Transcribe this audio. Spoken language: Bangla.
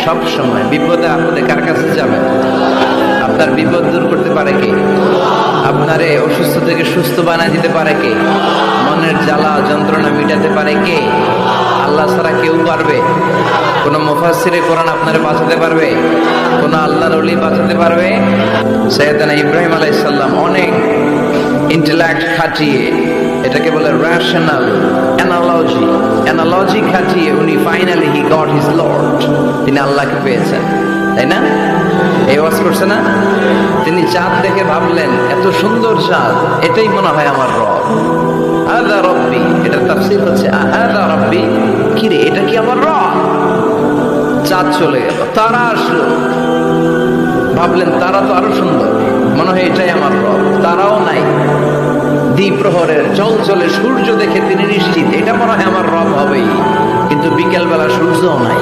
সব সময় বিপদে আপদে কার কাছে যাবেন? আপনার বিপদ দূর করতে পারে কে? আপনারে অসুস্থ থেকে সুস্থ বানায় দিতে পারে কে? মনের জ্বালা যন্ত্রণা মিটাতে পারে কে? আল্লাহ ছাড়া কেউ পারবে? কোন মুফাসসিরে কোরআন আপনারে বাঁচাতে পারবে? কোন আল্লাহর ওলি বাঁচাতে পারবে? সাইয়েদনা ইব্রাহিম আলাইহিস সালাম অনেক ইন্টেলেক্ট খাটিয়ে, এটাকে বলে রেশনাল অ্যানালজি খাটিয়ে উনি finally he got his Lord, তিনি আল্লাহকে পেয়েছেন, তাই না? এই ওয়াজ করছে না? তিনি চাঁদ দেখে ভাবলেন এত সুন্দর চাঁদ, এটাই মনে হয় আমার রব। আদা রব্বি, এটার তাফসীর হচ্ছে আদা রব্বি, কি রে এটা কি আমার রব? চাঁদ চলে গেল, তারা আসলো, ভাবলেন তারা তো আরো সুন্দর, মনে হয় এটাই আমার রব। তারাও নাই, দ্বিপ্রহরের চলচলে সূর্য দেখে তিনি নিশ্চিত এটা মনে হয় আমার রব হবেই, কিন্তু বিকেল বেলা সূর্যও নাই।